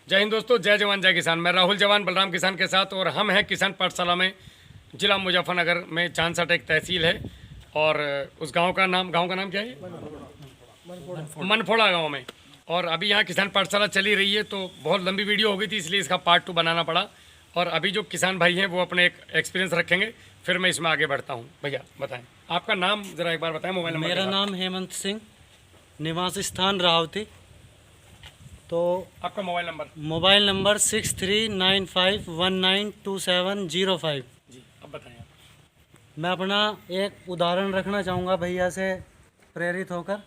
जय हिंद दोस्तों, जय जवान जय किसान। मैं राहुल जवान बलराम किसान के साथ और हम हैं किसान पाठशाला में, जिला मुजफ्फरनगर में। चांदसट एक तहसील है और उस गांव का नाम क्या है? मनफोड़ा गांव में। और अभी यहाँ किसान पाठशाला चली रही है, तो बहुत लंबी वीडियो हो गई थी, इसलिए इसका पार्ट 2 बनाना पड़ा। और अभी जो किसान भाई हैं वो अपने एक एक्सपीरियंस रखेंगे, फिर मैं इसमें आगे बढ़ता हूँ। भैया बताएं, आपका नाम ज़रा एक बार बताएं, मोबाइल नंबर। मेरा नाम हेमंत सिंह, निवास स्थान रावती। तो आपका मोबाइल नंबर 6395192705। जी, अब बताएं आप। मैं अपना एक उदाहरण रखना चाहूँगा भैया से प्रेरित होकर।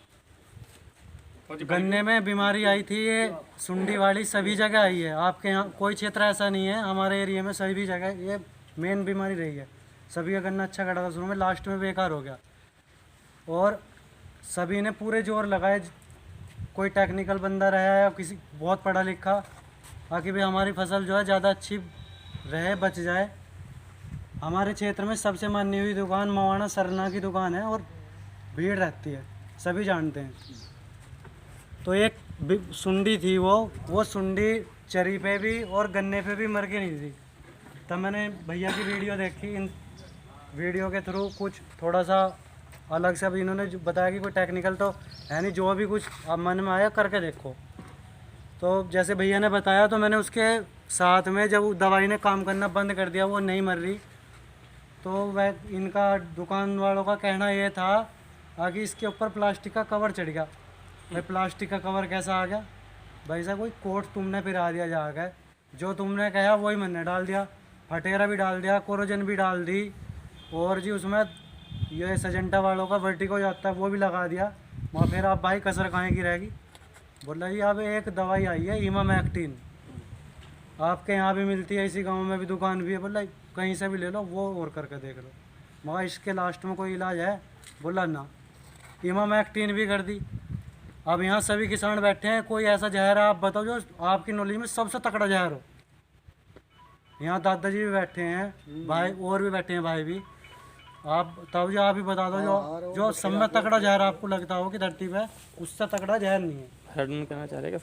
गन्ने में बीमारी आई थी, ये सुंडी वाली सभी जगह आई है। आपके यहाँ कोई क्षेत्र ऐसा नहीं है, हमारे एरिया में सभी जगह ये मेन बीमारी रही है। सभी का गन्ना अच्छा खड़ा था शुरू में, लास्ट में बेकार हो गया। और सभी ने पूरे जोर लगाए, कोई टेक्निकल बंदा रहा या किसी बहुत पढ़ा लिखा, ताकि भाई हमारी फसल जो है ज़्यादा अच्छी रहे, बच जाए। हमारे क्षेत्र में सबसे मानी हुई दुकान मवाना सरना की दुकान है और भीड़ रहती है, सभी जानते हैं। तो एक सुंडी थी, वो सुंडी चरी पे भी और गन्ने पे भी मर के नहीं थी। तब मैंने भैया की वीडियो देखी, इन वीडियो के थ्रू कुछ थोड़ा सा अलग से। अब इन्होंने जो बताया कि कोई टेक्निकल तो है नहीं, जो भी कुछ अब मन में आया करके देखो। तो जैसे भैया ने बताया, तो मैंने उसके साथ में जब दवाई ने काम करना बंद कर दिया, वो नहीं मर रही, तो वह इनका दुकान वालों का कहना ये था कि इसके ऊपर प्लास्टिक का कवर चढ़ गया। भाई प्लास्टिक का कवर कैसा आ गया? भाई साहब कोई कोट तुमने पिरा दिया जाकर, जो तुमने कहा वही मैंने डाल दिया। फटेरा भी डाल दिया, कोरोजन भी डाल दी, और जी उसमें ये सजेंटा वालों का वर्टिको जाता है वो भी लगा दिया। वहाँ फिर आप भाई कसर खाने की रहेगी। बोला जी अब एक दवाई आई है इमामैक्टिन, आपके यहाँ भी मिलती है, इसी गांव में भी दुकान भी है। बोला कहीं से भी ले लो, वो और करके देख लो, मगर इसके लास्ट में कोई इलाज है? बोला ना। इमामैक्टिन भी कर दी। अब यहाँ सभी किसान बैठे हैं, कोई ऐसा जहर आप बताओ जो आपकी नॉलेज में सबसे तकड़ा जहर हो। यहाँ दादाजी भी बैठे हैं, भाई और भी बैठे हैं, भाई भी। आप तब जो आप ही बता दो, जो सब में तकड़ा जहर आपको लगता हो कि धरती पे, उससे तकड़ा जहर नहीं है। फेराडोन कहना चाह रहे हैं,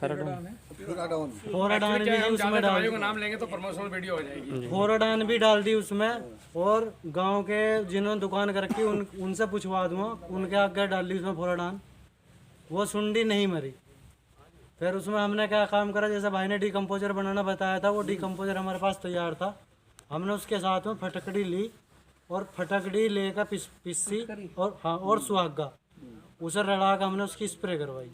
फोराडान भी उसमें डाल, का नाम लेंगे तो प्रमोशनल वीडियो हो जाएगी। फोराडान भी डाल दी उसमें। और गांव के जिन्होंने दुकान कर रखी उनसे पूछवा दूंगा, उनके आगे डाल दी उसमें फोराडान, वो सुंडी नहीं मरी। फिर उसमें हमने क्या काम करा, जैसे भाई ने डिकम्पोजर बनाना बताया था, वो डिकम्पोजर हमारे पास तैयार था। हमने उसके साथ में फटकड़ी ली, और फटकड़ी लेकर पिस्सी और हाँ और सुहागा, उसे रला कर हमने उसकी स्प्रे करवाई।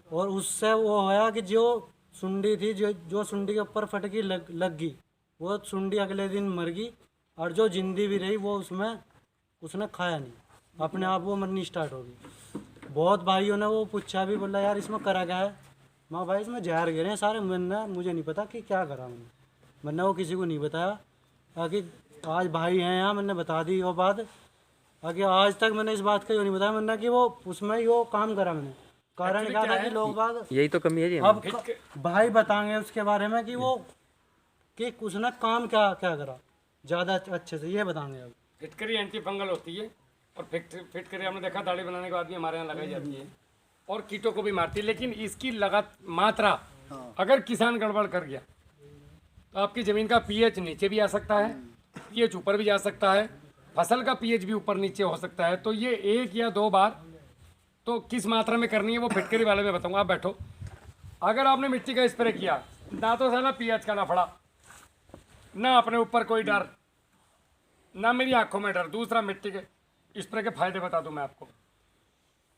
और उससे वो होया कि जो सुंडी थी, जो सुंडी के ऊपर फटकी लग गई, वो सुंडी अगले दिन मर गई। और जो जिंदी भी रही, वो उसने खाया नहीं, अपने आप वो मरनी स्टार्ट हो गई। बहुत भाइयों ने वो पूछा भी, बोला यार इसमें करा क्या है? माँ भाई इसमें जहर गिरे हैं सारे, मुझे नहीं पता कि क्या करा मैंने वो किसी को नहीं बताया। ताकि आज भाई हैं यहाँ, मैंने बता दी वो बात। आगे आज तक मैंने इस बात का नहीं बताया मैंने कि वो उसमें ही वो काम करा मैंने। कारण क्या था कि लोग बात, यही तो कमी है जी। अब भाई बताएंगे उसके बारे में कि वो कि उसने काम क्या क्या करा ज़्यादा अच्छे से, ये बताएंगे। अब फिटकरी एंटी फंगल होती है, और फिटकरी हमने देखा दाढ़ी बनाने के बाद भी हमारे यहाँ लगाई जाती है, और कीटों को भी मारती है। लेकिन इसकी मात्रा अगर किसान गड़बड़ कर गया, तो आपकी ज़मीन का पीएच नीचे भी आ सकता है, पीएच ऊपर भी जा सकता है, फसल का पीएच भी ऊपर नीचे हो सकता है। तो ये 1 या 2 बार, तो किस मात्रा में करनी है वो फिटकरी वाले में बताऊंगा। आप बैठो। अगर आपने मिट्टी का स्प्रे किया, ना तो साला पीएच का लफड़ा, ना अपने ऊपर कोई डर, ना मेरी आंखों में डर। दूसरा, मिट्टी के स्प्रे के फायदे बता दूं मैं आपको।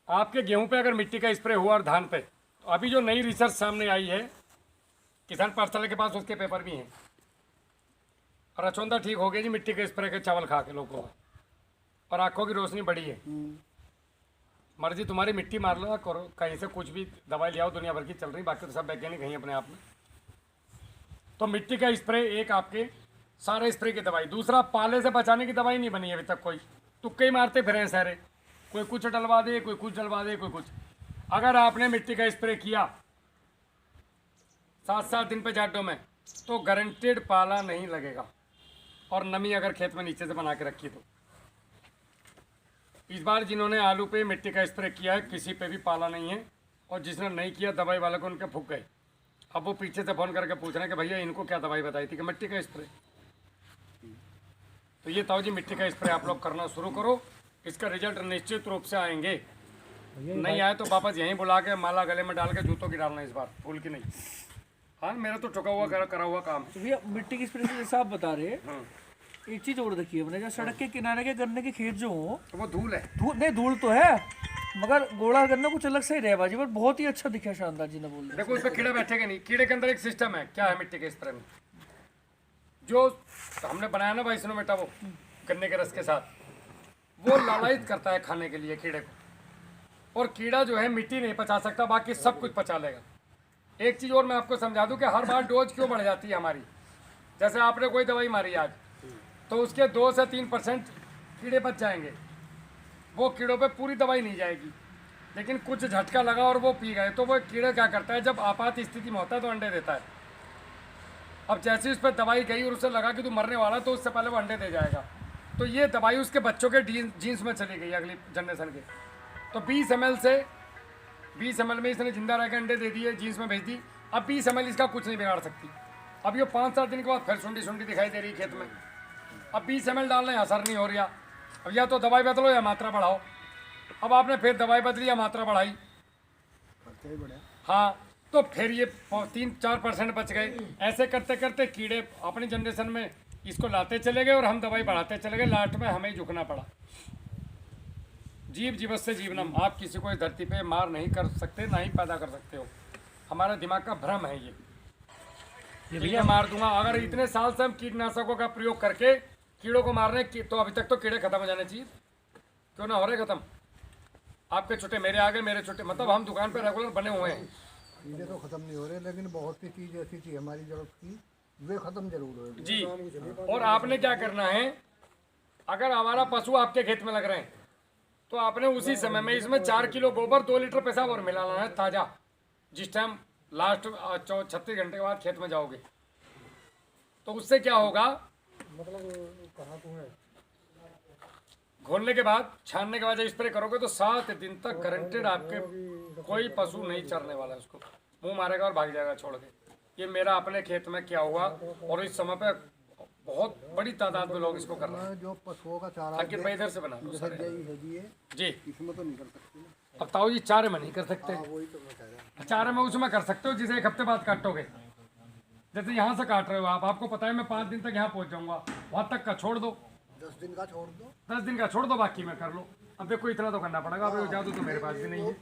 आपके गेहूं पे अगर मिट्टी का स्प्रे हुआ और धान पे, तो अभी जो नई रिसर्च सामने आई है किसान पाठशाला के पास, उसके पेपर भी हैं, और अचौंधा ठीक हो गया जी मिट्टी के स्प्रे के चावल खा के लोगों को, और आंखों की रोशनी बढ़ी है। मर्जी तुम्हारी, मिट्टी मार लो करो, कहीं से कुछ भी दवाई ले आओ, दुनिया भर की चल रही, बाकी तो सब वैज्ञानिक हैं अपने आप में। तो मिट्टी का स्प्रे एक आपके सारे स्प्रे की दवाई। दूसरा, पाले से बचाने की दवाई नहीं बनी अभी तक कोई, तुक्के ही मारते फिर सारे, कोई कुछ डलवा दे, कोई कुछ डलवा दे, कोई कुछ। अगर आपने मिट्टी का स्प्रे किया 7-7 दिन पे जाडों में, तो गारंटेड पाला नहीं लगेगा। और नमी अगर खेत में नीचे से बना के रखी, तो इस बार जिन्होंने आलू पे मिट्टी का स्प्रे किया है, किसी पे भी पाला नहीं है, और जिसने नहीं किया दवाई वाले को उनके फूक गए। अब वो पीछे से फ़ोन करके पूछ रहे हैं कि भैया इनको क्या दवाई बताई थी कि मिट्टी का स्प्रे। तो ये ताऊ जी मिट्टी का स्प्रे आप लोग करना शुरू करो, इसका रिजल्ट निश्चित रूप से आएंगे। नहीं आए तो वापस यहीं बुला के माला गले में डाल के जूतों की डालना इस बार, फूल की नहीं। हाँ मेरा तो चुका हुआ करा हुआ काम है। तो भैया मिट्टी की स्प्रे से जैसा आप बता रहे हैं, हाँ, एक चीज और देखिए मैंने, जब सड़क के किनारे के गन्ने के खेत जो हो, तो वो धूल है। धूल नहीं, धूल तो है मगर गोला गन्ना कुछ अलग से ही रहे बाजी, पर बहुत ही अच्छा दिखा, शानदार जी ने बोल दिया। देखो उसमें कीड़े बैठेंगे नहीं। कीड़े के अंदर एक सिस्टम है, क्या है मिट्टी के स्प्रे में, जो हमने बनाया ना भाई बेटा वो गन्ने के रस के साथ, वो लालायित करता है खाने के लिए कीड़े को। और कीड़ा जो है मिट्टी नहीं पचा सकता, बाकी सब कुछ पचा लेगा। एक चीज़ और मैं आपको समझा दूं कि हर बार डोज क्यों बढ़ जाती है हमारी। जैसे आपने कोई दवाई मारी आज, तो उसके 2 से 3% कीड़े बच जाएंगे, वो कीड़ों पे पूरी दवाई नहीं जाएगी। लेकिन कुछ झटका लगा और वो पी गए, तो वो कीड़ा क्या करता है, जब आपात स्थिति में होता है तो अंडे देता है। अब जैसे उस पर दवाई गई और उसे लगा कि तू मरने वाला, तो उससे पहले वो अंडे दे जाएगा। तो ये दवाई उसके बच्चों के जीन्स में चली गई, अगली जनरेशन के। तो 20 ml में इसने जिंदा रह के अंडे दे दिए, जीन्स में भेज दी। अब 20 ml इसका कुछ नहीं बिगाड़ सकती। अब ये 5-7 दिन के बाद फिर सुंडी दिखाई दे रही खेत में। अब 20 ml डालने असर नहीं हो रहा। अब या तो दवाई बदलो या मात्रा बढ़ाओ। अब आपने फिर दवाई बदली या मात्रा बढ़ाई, हाँ, तो फिर ये 3-4% बच गए। ऐसे करते करते कीड़े अपनी जनरेशन में इसको लाते चले गए और हम दवाई बढ़ाते चले गए। लास्ट में हमें ही झुकना पड़ा। जीव जीवत से जीवनम, आप किसी को इस धरती पे मार नहीं कर सकते, ना ही पैदा कर सकते हो। हमारा दिमाग का भ्रम है ये भैया मार दूंगा। अगर इतने साल से हम कीटनाशकों का प्रयोग करके कीड़ों को मार रहे हैं, तो अभी तक तो कीड़े खत्म हो जाने चाहिए, क्यों ना हो रहे खत्म। आपके छुट्टे मेरे आगे, मेरे छुट्टे, मतलब हम दुकान पे रेगुलर बने हुए हैं। कीड़े तो खत्म नहीं हो रहे, लेकिन बहुत सी चीज़ ऐसी थी हमारी जरूरत की, वे खत्म जरूर हो रही। जी, और आपने क्या करना है, अगर हमारा पशु आपके खेत में लग रहे हैं, तो आपने उसी समय में इसमें 4 किलो गोबर, 2 लीटर पेशाब और मिलाना है ताज़ा। जिस टाइम लास्ट 36 घंटे के बाद खेत में जाओगे, तो उससे क्या होगा, घोलने के बाद, छानने के बाद जब स्प्रे करोगे तो 7 दिन तक गारंटेड आपके कोई पशु नहीं चरने वाला है। उसको मुंह मारेगा और भाग जाएगा छोड़ के। ये मेरा अपने खेत में क्या हुआ, और इस समय पे बहुत बड़ी तादाद में लोग इसको कर रहे हैं। जो पशुओं का चारा अंकित भाई इधर से बना लो सारे। है जी, इसमें तो नहीं कर सकते ना। अब ताऊ जी चारे में नहीं कर सकते, वही तो मैं कह रहा चारे में उसमें कर सकते हो जिसे 1 हफ्ते बाद काटोगे। जैसे यहाँ से काट रहे हो आप, आपको पता है मैं 5 दिन तक यहाँ पहुँच जाऊँगा, वहाँ तक का छोड़ दो, 10 दिन का छोड़ दो। 10 दिन का छोड़ दो, बाकी मैं कर लो। अब देखो इतना तो करना पड़ेगा, अब जादू तो मेरे पास भी नहीं है।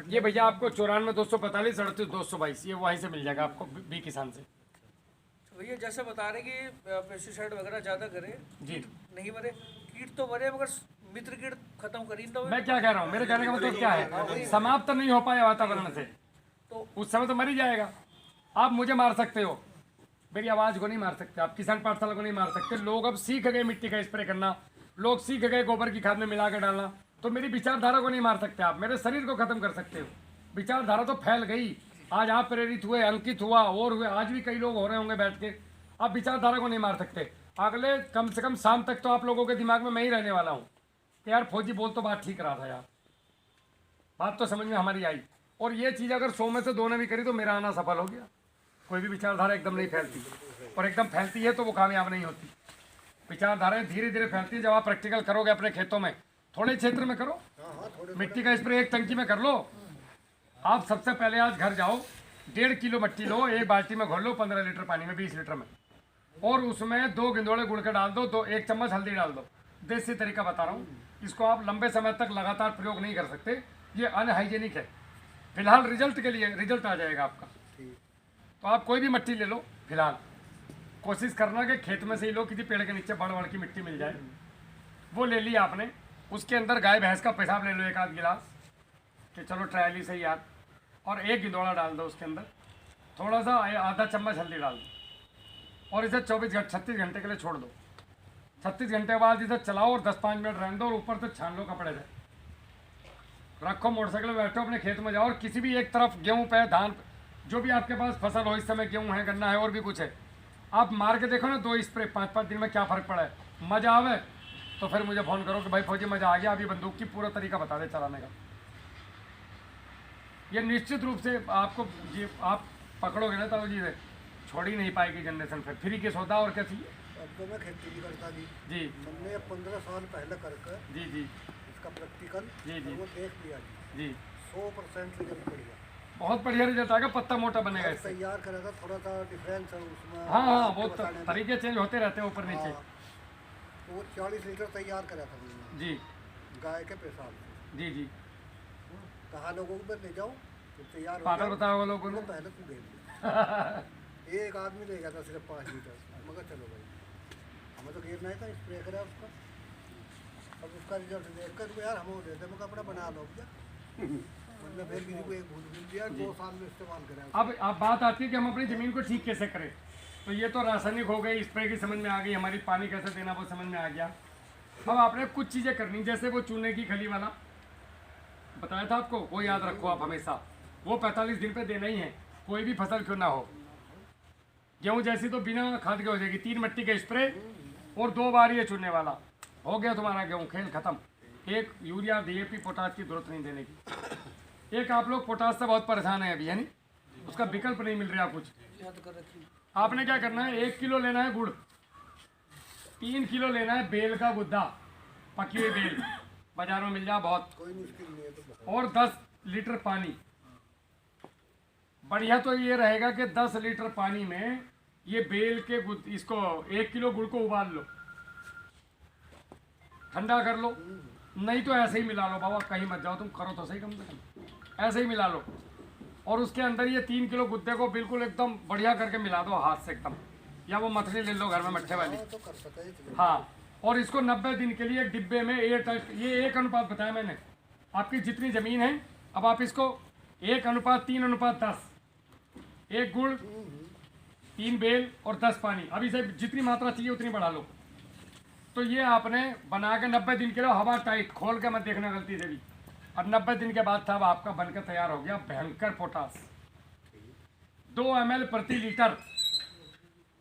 ये भैया आपको 94 245 38 222, ये वहीं से मिल जाएगा आपको, बी किसान से। तो भैया जैसे बता रहे कि पेस्टिसाइड वगैरह ज़्यादा करें, जी, नहीं मरे कीट तो मरे, मगर मित्र कीट खत्म करी तो मैं क्या कह रहा हूँ, मेरे कहने का मतलब क्या है, समाप्त नहीं हो पाया वातावरण से, तो उस समय तो मर ही जाएगा। आप मुझे मार सकते हो, मेरी आवाज़ को नहीं मार सकते, आप किसान पाठशाला को नहीं मार सकते। लोग अब सीख गए मिट्टी का स्प्रे करना, लोग सीख गए गोबर की खाद में मिला के डालना, तो मेरी विचारधारा को नहीं मार सकते आप, मेरे शरीर को खत्म कर सकते हो। विचारधारा तो फैल गई, आज आप प्रेरित हुए, अंकित हुआ और हुए, आज भी कई लोग हो रहे होंगे बैठ के। आप विचारधारा को नहीं मार सकते। अगले कम से कम शाम तक तो आप लोगों के दिमाग में मैं ही रहने वाला हूँ कि यार फौजी बोल तो बात ठीक रहा था यार, बात तो समझ में हमारी आई। और ये चीज़ अगर 100 में से 2 ने भी करी तो मेरा आना सफल हो गया। कोई भी विचारधारा एकदम नहीं फैलती, और एकदम फैलती है तो वो कामयाब नहीं होती। विचारधाराएं धीरे धीरे फैलती है। जब आप प्रैक्टिकल करोगे अपने खेतों में, थोड़े क्षेत्र में करो, मिट्टी का स्प्रे 1 टंकी में कर लो। आप सबसे पहले आज घर जाओ, 1.5 किलो मिट्टी लो, 1 बाल्टी में घोल लो 15 लीटर पानी में, 20 लीटर में, और उसमें 2 गिंदोड़े गुड़ के डाल दो, 1 चम्मच हल्दी डाल दो। देसी तरीका बता रहा हूँ, इसको आप लंबे समय तक लगातार प्रयोग नहीं कर सकते, ये अनहाइजेनिक है। फिलहाल रिजल्ट के लिए रिजल्ट आ जाएगा आपका। तो आप कोई भी मिट्टी ले लो, फिलहाल कोशिश करना कि खेत में से ही लो, किसी पेड़ के नीचे बड़ की मिट्टी मिल जाए, वो ले लिया आपने। उसके अंदर गाय भैंस का पेशाब ले लो 1 आध गिलास, कि चलो ट्रायली से याद, और 1 गिंदोड़ा डाल दो उसके अंदर, थोड़ा सा आधा चम्मच हल्दी डाल दो, और इसे 36 घंटे के लिए छोड़ दो। 36 घंटे के बाद इसे चलाओ और 10-5 मिनट रहने दो, और ऊपर से छान लो कपड़े से, रखो, मोटरसाइकिल में बैठो, अपने खेत में जाओ, और किसी भी एक तरफ गेहूँ पे, धान पे, जो भी आपके पास फसल हो, इस समय गेहूँ है, गन्ना है, और भी कुछ है, आप मार के देखो ना 2 स्प्रे 5-5 दिन में क्या फ़र्क पड़ा है। मज़ा आवे तो फिर मुझे फ़ोन करो कि भाई फौजी मज़ा आ गया, अभी बंदूक की पूरा तरीका बता दे चलाने का। ये निश्चित रूप से आपको ये आप पकड़ोगे ना तो जी छोड़ ही नहीं पाएगी जनरेशन। फिर फ्री के सौदा और क्या चाहिए। अब तो मैं खेती नहीं करता जी। जी हमने 15 साल पहले करके जी जी इसका प्रैक्टिकल जी जी वो देख लिया जी। जी 100% रिजल्ट बढ़िया। बहुत बढ़िया रिजल्ट आएगा, पत्ता मोटा बनेगा इससे। तैयार करा था, थोड़ा सा डिफरेंस है उसमें। हाँ हाँ आपके वो बताने में। तरीके चेंज होते रहते हैं ऊपर नीचे। हाँ, तो वो 40 लीटर तैयार करा था मैंने जी गाय के पेशाब से। जी जी कहा लोगों को ले जाओ तो तैयार हो पागल गया। बताओ लोगों ने। उनको पहले तू दे दे। एक आदमी ले गया था सिर्फ 5 लीटर। मगर चलो भाई हमें तो गिरना ही था, स्प्रे करा उसका। अब उसका रिजल्ट देख कर यार हम दे दे, मगर अपना बना लो क्या। मतलब फिर किसी को एक भूल मिल दिया, 2 साल में इस्तेमाल करा। अब बात आती है कि हम अपनी ज़मीन को ठीक कैसे करें। तो ये तो रासायनिक हो गई, स्प्रे की समझ में आ गई, हमारी पानी कैसे देना वो समझ में आ गया। अब आपने कुछ चीज़ें करनी, जैसे वो चूने की खली वाला बताया था आपको, वो याद रखो आप हमेशा। वो 45 दिन पे देना ही है, कोई भी फसल क्यों ना हो। गेहूँ जैसी तो बिना खाद के हो जाएगी, 3 मिट्टी का स्प्रे और 2 बार ये चूने वाला, हो गया तुम्हारा गेहूँ, खेल खत्म। एक यूरिया DAP पोटाश की जरूरत नहीं देने की। एक आप लोग पोटाश से बहुत परेशान है अभी, है नहीं, उसका विकल्प नहीं मिल रहा कुछ। याद कर रखी। आपने क्या करना है, 1 किलो लेना है गुड़, 3 किलो लेना है बेल का गुद्दा, पकी हुई बेल, बाजार में मिल जाए बहुत, कोई मुश्किल नहीं है तो बहुत। और 10 लीटर पानी। बढ़िया तो ये रहेगा कि 10 लीटर पानी में ये बेल के इसको 1 किलो गुड़ को उबाल लो, ठंडा कर लो, नहीं तो ऐसे ही मिला लो बाबा, कहीं मत जाओ तुम, करो तो सही कम से कम, ऐसे ही मिला लो। और उसके अंदर ये 3 किलो गुद्दे को बिल्कुल एकदम बढ़िया करके मिला दो हाथ से एकदम, या वो मथली ले लो घर में मट्ठे वाली। हाँ, तो कर सकते हैं। हाँ, और इसको 90 दिन के लिए एक डिब्बे में ये 1 अनुपात बताया मैंने, आपकी जितनी ज़मीन है। अब आप इसको 1:3:10, 1 गुड़, 3 बेल और 10 पानी। अब इसे जितनी मात्रा चाहिए उतनी बढ़ा लो। तो ये आपने बना के 90 दिन के लिए हवा टाइट, खोल के मत देखना गलती से भी। और 90 दिन के बाद साहब आपका बनकर तैयार हो गया भयंकर पोटास। 2 ml प्रति लीटर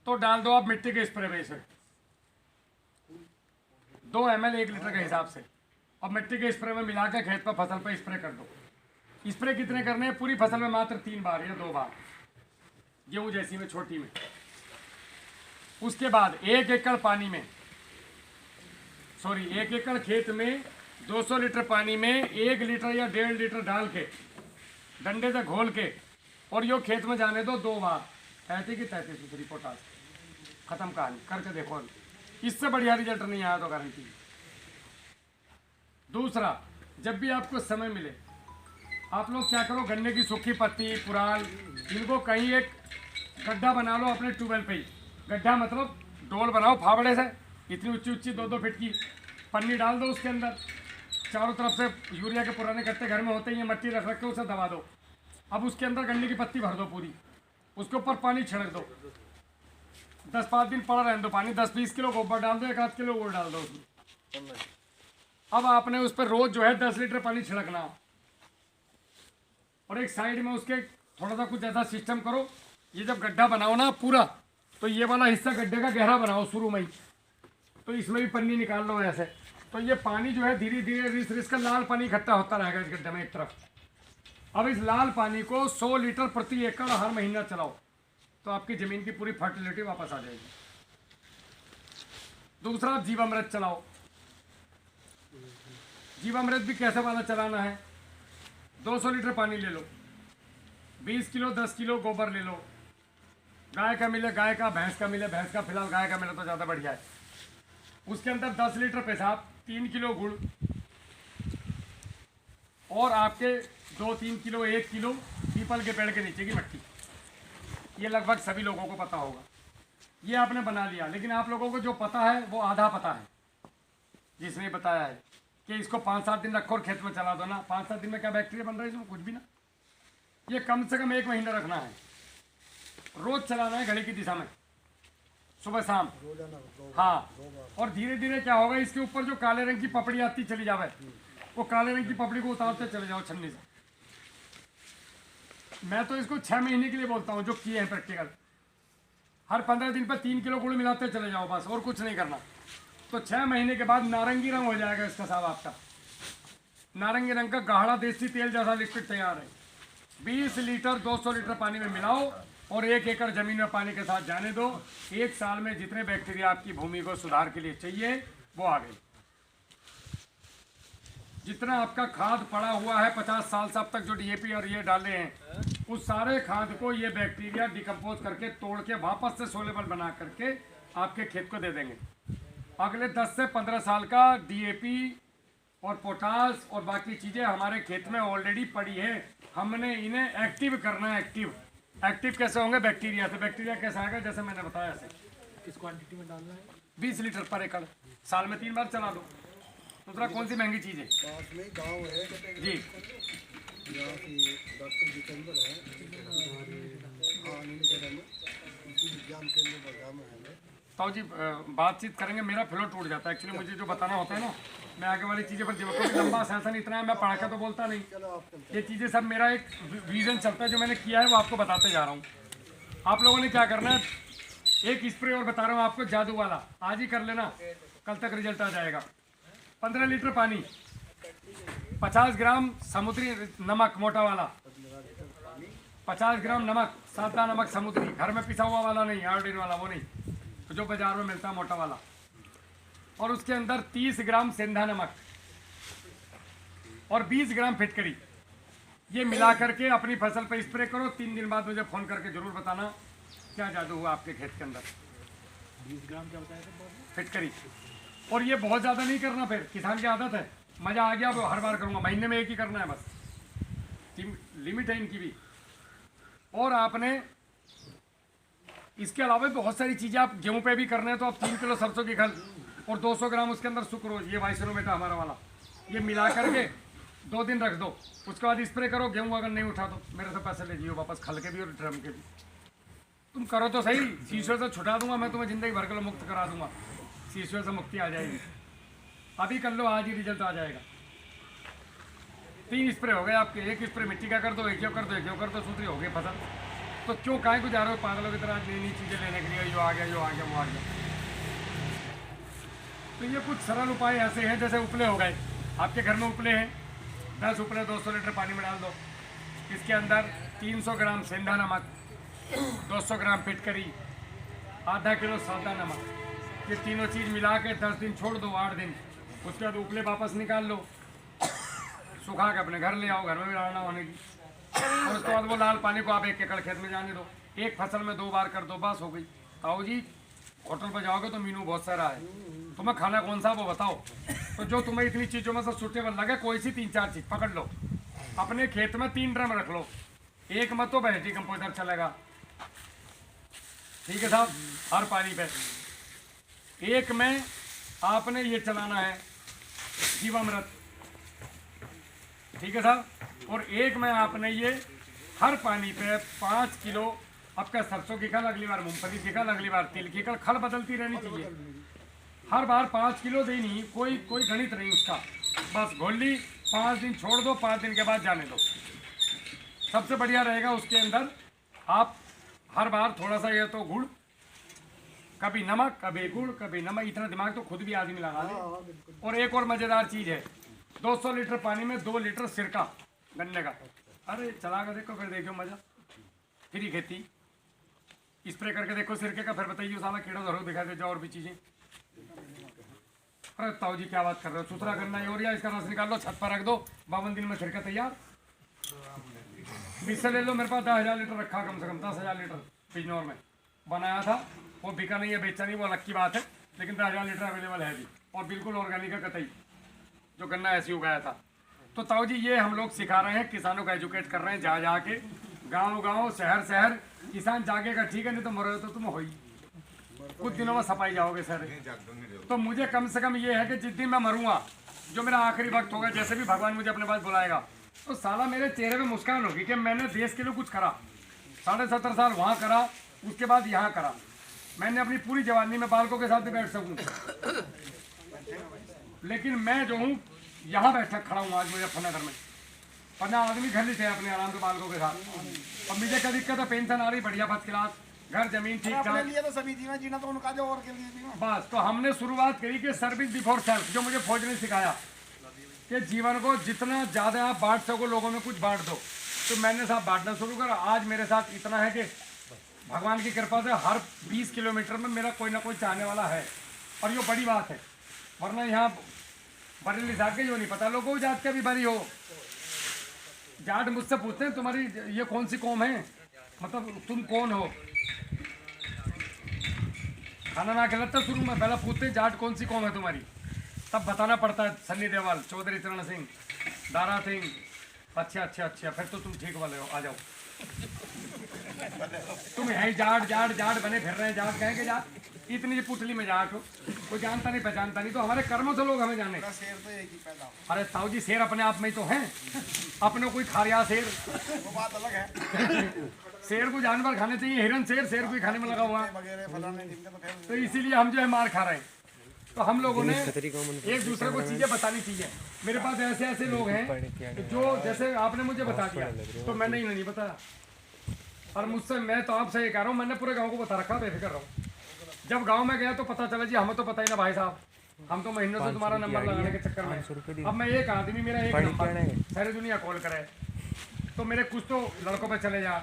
तो डाल दो आप मिट्टी के स्प्रे में इसे, 2 ml 1 लीटर के हिसाब से। अब मिट्टी के स्प्रे में मिला के खेत पर फसल पर स्प्रे कर दो। स्प्रे कितने करने हैं, पूरी फसल में मात्र 3 बार या 2 बार, गेहूँ जैसी में छोटी में। उसके बाद 1 एकड़ पानी में, सॉरी 1 एकड़ खेत में 200 लीटर पानी में 1 लीटर या 1.5 लीटर डाल के डंडे से घोल के और यो खेत में जाने दो 2 बार, 35 की 33 पोटास, खत्म कहानी। करके देखो, इससे बढ़िया रिजल्ट नहीं आया तो गारंटी। दूसरा, जब भी आपको समय मिले आप लोग क्या करो, गन्ने की सूखी पत्ती, पुराल, इनको कहीं एक गड्ढा बना लो अपने ट्यूबवेल पे ही। गड्ढा मतलब डोल बनाओ फावड़े से, इतनी ऊंची ऊंची 2-2 फीट की, पन्नी डाल दो उसके अंदर, चारों तरफ से यूरिया के पुराने कट्टे घर में होते ही हैं, मट्टी रख रख के उसे दबा दो। अब उसके अंदर गन्ने की पत्ती भर दो पूरी, उसके ऊपर पानी छिड़क दो, 10-5 दिन पड़ा रहने दो पानी, 10-20 किलो गोबर डाल दो, 1-8 किलो गुड़ डाल दो उसमें। अब आपने उस पर रोज जो है 10 लीटर पानी छिड़कना, और एक साइड में उसके थोड़ा सा कुछ ऐसा सिस्टम करो, ये जब गड्ढा बनाओ ना पूरा, तो ये वाला हिस्सा गड्ढे का गहरा बनाओ शुरू में ही, तो इसमें भी पन्नी निकाल लो ऐसे। तो ये पानी जो है धीरे धीरे रिस का लाल पानी इकट्ठा होता रहेगा इस गड्ढे में एक तरफ। अब इस लाल पानी को 100 लीटर प्रति एकड़ हर महीना चलाओ, तो आपकी ज़मीन की पूरी फर्टिलिटी वापस आ जाएगी। दूसरा, जीवामृत चलाओ। जीवामृत भी कैसे वाला चलाना है, 200 लीटर पानी ले लो, 20 किलो 10 किलो गोबर ले लो, गाय का मिले गाय का, भैंस का मिले भैंस का, फिलहाल गाय का मिले तो ज़्यादा बढ़िया है। उसके अंदर 10 लीटर पेशाब, 3 किलो गुड़, और आपके 2-3 किलो 1 किलो पीपल के पेड़ के नीचे की मिट्टी। ये लगभग सभी लोगों को पता होगा, ये आपने बना लिया। लेकिन आप लोगों को जो पता है वो आधा पता है, जिसने बताया है कि इसको 5-7 दिन रखो और खेत में चला दो ना। 5-7 दिन में क्या बैक्टीरिया बन रहा है इसमें, कुछ भी ना। ये कम से कम 1 महीना रखना है, रोज चलाना है घड़ी की दिशा में, सुबह शाम। हाँ, और धीरे धीरे क्या होगा, इसके ऊपर जो काले रंग की पपड़ी आती चली जावे, वो काले रंग की पपड़ी को उतारते चले जाओ छन्नी से। मैं तो इसको 6 महीने के लिए बोलता हूँ, जो किए हैं प्रैक्टिकल। हर 15 दिन पर 3 किलो गुड़ मिलाते चले जाओ बस, और कुछ नहीं करना। तो 6 महीने के बाद नारंगी रंग हो जाएगा इसका साहब आपका, नारंगी रंग का गाढ़ा देसी तेल जैसा लिक्विड तैयार है। 20 लीटर 200 लीटर पानी में मिलाओ और 1 एकड़ जमीन में पानी के साथ जाने दो। 1 साल में जितने बैक्टीरिया आपकी भूमि को सुधार के लिए चाहिए वो आ गए। जितना आपका खाद पड़ा हुआ है 50 साल से अब तक जो डीएपी और ये डाले हैं, उस सारे खाद को ये बैक्टीरिया डिकम्पोज करके तोड़ के वापस से सोलेबल बना करके आपके खेत को दे देंगे। अगले 10 से 15 साल का डीएपी और पोटास और बाकी चीज़ें हमारे खेत में ऑलरेडी पड़ी है। हमने इन्हें एक्टिव करना है। एक्टिव कैसे होंगे? बैक्टीरिया से। बैक्टीरिया कैसे आएगा? जैसे मैंने बताया ऐसे। किस क्वांटिटी में डालना है? 20 लीटर पर एकड़, साल में 3 बार चला दो। दूसरा कौन सी महंगी चीज़ है? पास में गांव है जी, यहाँ की डॉक्टर जितेंद्र है, हाँ जगह में कृषि विज्ञान केंद्र बरगा में है। ताऊ जी बातचीत करेंगे, मेरा फ्लो टूट जाता है एक्चुअली। मुझे जो बताना होता है ना, मैं आगे वाली चीज़ें पर क्योंकि लंबा सेशन इतना है, मैं पढ़ा के तो बोलता नहीं। चलो आप चलते ये चीज़ें सब मेरा एक विजन चलता है जो मैंने किया है, वो आपको बताते जा रहा हूँ। आप लोगों ने क्या करना है, एक स्प्रे और बता रहा हूँ आपको, जादू वाला। आज ही कर लेना, कल तक रिजल्ट आ जाएगा। 15 लीटर पानी, 50 ग्राम समुद्री नमक मोटा वाला, 50 ग्राम नमक, सादा नमक समुद्री, घर में पिसा हुआ वाला नहीं, आयोडीन वाला वो नहीं, तो जो बाजार में मिलता है मोटा वाला। और उसके अंदर 30 ग्राम सेंधा नमक और 20 ग्राम फिटकरी, ये मिला करके अपनी फसल पर स्प्रे करो। 3 दिन बाद मुझे फ़ोन करके ज़रूर बताना क्या जादू हुआ आपके खेत के अंदर। 20 ग्राम क्या बताया था? फिटकरी। और ये बहुत ज़्यादा नहीं करना, फिर किसान की आदत है, मज़ा आ गया तो हर बार करूँगा, महीने में एक ही करना है बस। लिमिट है इनकी भी। और आपने इसके अलावा बहुत सारी चीज़ें आप गेहूं पे भी करना है तो आप 3 किलो सरसों की खल और 200 ग्राम उसके अंदर सुक्रोज, ये वाइसरोमेटा हमारा वाला, ये मिला करके 2 दिन रख दो। उसके बाद स्प्रे करो। गेहूं अगर नहीं उठा तो मेरे से पैसे ले जियो वापस, खल के भी और ड्रम के भी। तुम करो तो सही, शीशे से छुटा दूंगा मैं तुम्हें, जिंदगी भर के लिए मुक्त करा दूंगा। शीशे से मुक्ति आ जाएगी। अभी कर लो, आज ही रिजल्ट आ जाएगा। 3 स्प्रे हो गए आपके। एक स्प्रे मिट्टी का कर दो, एक कर दो, एक कर दो, सूत्री हो गई फसल। तो क्यों काहे को जा रहे हो पागलों की तरह नई नई चीज़ें लेने के लिए, यो आ गया, यो आ गया, वो आ गया। तो ये कुछ सरल उपाय ऐसे हैं, जैसे उपले हो गए। आपके घर में उपले हैं, 10 उपले 200 लीटर पानी में डाल दो। इसके अंदर 300 ग्राम सेंधा नमक, 200 ग्राम फिटकरी, आधा किलो सादा नमक, ये तीनों चीज़ मिला के 10 दिन छोड़ दो, 8 दिन। उसके बाद उपले वापस निकाल लो, सुखा के अपने घर ले आओ, घर में भी डालना होने की। और उसके बाद वो लाल पानी को आप 1 एकड़ खेत में जाने दो। एक फसल में 2 बार कर दो, बस हो गई। ताऊ जी होटल पर जाओगे तो मीनू बहुत सारा है, तुम्हें खाना कौन सा वो बताओ। तो जो तुम्हें इतनी चीज़ों में से सूटेबल लगे, कोई सी 3-4 चीज़ पकड़ लो। अपने खेत में 3 ड्रम रख लो, एक में तो बैटरी कंपोजर चलेगा, ठीक है साहब, हर पानी पे। एक में आपने ये चलाना है जीवामृत, ठीक है साहब। और एक में आपने ये हर पानी पे 5 किलो आपका सरसों की खल, अगली बार मूंगफली की खल, अगली बार तिल की खल, खल बदलती रहनी चाहिए। हर बार 5 किलो देनी, कोई गणित नहीं उसका, बस घोल ली, 5 दिन छोड़ दो, 5 दिन के बाद जाने दो। सबसे बढ़िया रहेगा उसके अंदर आप हर बार थोड़ा सा, ये तो गुड़, कभी नमक, कभी गुड़, कभी नमक, इतना दिमाग तो खुद भी आदमी लगा ले। और एक और मज़ेदार चीज़ है, 200 लीटर पानी में 2 लीटर सिरका गन्ने का। अरे चला कर देखो, फिर देखो मज़ा। फ्री खेती, स्प्रे करके देखो सिरके का, फिर बताइए साला कीड़ा जरूर दिखा दे जाओ और भी चीज़ें। अरे ताऊ जी क्या बात कर रहे हो, सुथरा करना ही, और या इसका रस निकाल लो, छत पर रख दो, 52 दिन में सिरका तैयार। बीस ले लो, मेरे पास 10,000 लीटर रखा, कम से कम 10,000 लीटर बिजनौर में बनाया था। वो बिका नहीं है, बेचा नहीं, वो अलग की बात है, लेकिन 10,000 लीटर अवेलेबल है भी, और बिल्कुल ऑर्गेनिक है कतई, जो गन्ना ऐसे उगाया था। तो ताऊ जी ये हम लोग सिखा रहे हैं, किसानों को एजुकेट कर रहे हैं, जा जा के गाँव शहर। किसान जागेगा ठीक है, नहीं तो मरोगे तो तुम हो ही, कुछ दिनों में सफाई जाओगे सर। तो मुझे कम से कम ये है कि जिस दिन मैं मरूंगा, जो मेरा आखिरी वक्त होगा, जैसे भी भगवान मुझे अपने पास बुलाएगा, तो साला मेरे चेहरे पे मुस्कान होगी कि मैंने देश के लिए कुछ करा। 70.5 साल वहाँ करा, उसके बाद यहाँ करा। मैंने अपनी पूरी जवानी में बालकों के साथ भी बैठ सकूँ, लेकिन मैं जो हूँ यहाँ बैठा खड़ा हूँ आज मुजफ्फरनगर में। 15 आदमी घर लिखे अपने आराम से बालकों के साथ। और मुझे क्या दिक्कत है, पेंशन आ रही बढ़िया, फर्स्ट क्लास, घर जमीन ठीक ठाक, लिए तो सभी जीना जीना तो उनका जो और के लिए जीना। बस। तो हमने शुरुआत करी कि सर्विस बिफोर सेल्फ, जो मुझे फौज ने सिखाया कि जीवन को जितना ज़्यादा आप बांट सको, लोगों में कुछ बांट दो। तो मैंने साहब बांटना शुरू करा। आज मेरे साथ इतना है कि भगवान की कृपा से हर 20 किलोमीटर में मेरा कोई ना कोई चाहने वाला है, और ये बड़ी बात है। वरना यहाँ बरेली जाट के जो नहीं पता, लोगों को जाट के भी बरी हो, जाट मुझसे पूछते हैं तुम्हारी ये कौन सी कौम है, मतलब तुम कौन हो। खाना ना खिलाते शुरू में पहले पूछते जाट कौन सी कौम है तुम्हारी, तब बताना पड़ता है सन्नी देवाल, चौधरी चरण सिंह, दारा सिंह। अच्छा अच्छा अच्छा, फिर तो तुम ठीक वाले हो, आ जाओ। तुम है जाट जाट जाट बने फिर रहे हैं, जाट कहेंगे जाट, इतनी पुतली में जाट हो, कोई जानता नहीं पहचानता नहीं, तो हमारे कर्मों से लोग हमें जाने। शेर तो एक ही पैदा हो, अरे ताऊ जी शेर अपने आप में ही तो हैं, अपने कोई खारिया शेर, वो बात अलग है। शेर को जानवर खाने चाहिए, हिरन शेर शेर को ही खाने में लगा हुआ है। वगैरह फलाने ढिमके तो फिर तो इसीलिए हम जो है मार खा रहे हैं। तो हम लोगों ने एक दूसरे को चीज़ें बतानी चाहिए। मेरे पास ऐसे ऐसे लोग हैं जो जैसे आपने मुझे बता दिया तो मैंने ही नहीं बताया, और मुझसे मैं तो आपसे ये कह रहा हूँ, मैंने पूरे गांव को बता रखा, बेफिक्र रहो। जब गांव में गया तो पता चला जी हमें तो पता ही ना भाई साहब, हम तो महीनों से तुम्हारा नंबर लगाने के चक्कर में, अब मैं एक आदमी मेरा एक नंबर सारी दुनिया कॉल करे, तो मेरे कुछ तो लड़कों पे चले जा,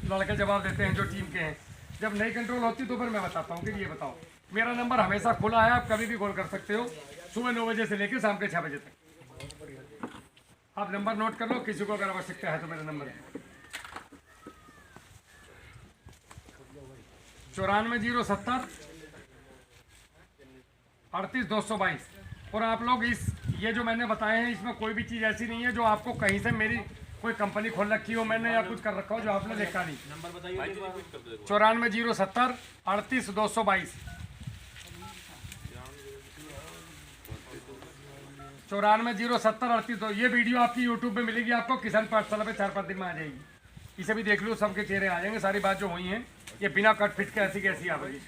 लड़के जवाब देते हैं जो टीम के हैं। जब नहीं कंट्रोल होती तो फिर मैं बताता हूँ कि ये बताओ, मेरा नंबर हमेशा खुला है, आप कभी भी कॉल कर सकते हो, सुबह 9 बजे से लेकर शाम के 6 बजे तक। आप नंबर नोट कर लो, किसी को अगर आवश्यकता है तो मेरा नंबर है 94 070 38 222। और आप लोग इस ये जो मैंने बताए हैं इसमें कोई भी चीज़ ऐसी नहीं है जो आपको कहीं से मेरी कोई कंपनी खोल रखी हो मैंने या कुछ कर रखा हो जो आपने देखा नहीं। नंबर बताइए। 94 070 38 222। 94 070 38 2। ये वीडियो आपकी यूट्यूब पे मिलेगी आपको, किसान पाठशाला पे 4-5 दिन में आ जाएगी। इसे भी देख लो, सबके चेहरे आ जाएंगे, सारी बात जो हुई है ये बिना कट फिट के ऐसी कैसी आ गई।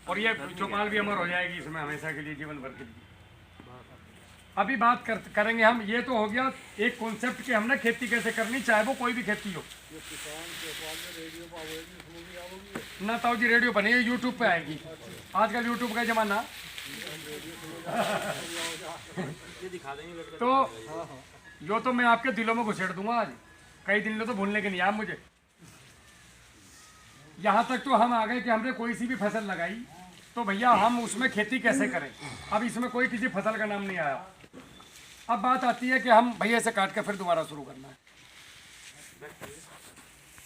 और ये चौपाल भी अमर हो जाएगी इसमें हमेशा के लिए, जीवन भर के लिए। अभी बात करेंगे हम, ये तो हो गया एक कॉन्सेप्ट कि हमने खेती कैसे करनी, चाहे वो कोई भी खेती हो। ना ताऊ जी रेडियो बनी है, यूट्यूब पे आएगी, आजकल यूट्यूब का जमाना। तो यो तो मैं आपके दिलों में घुसेड़ दूंगा आज, कई दिन तो भूलने के नहीं आप मुझे। यहाँ तक तो हम आ गए कि हमने कोई सी भी फसल लगाई तो भैया हम उसमें खेती कैसे करें। अब इसमें कोई किसी फसल का नाम नहीं आया। अब बात आती है कि हम भैया से काट कर फिर दोबारा शुरू करना है।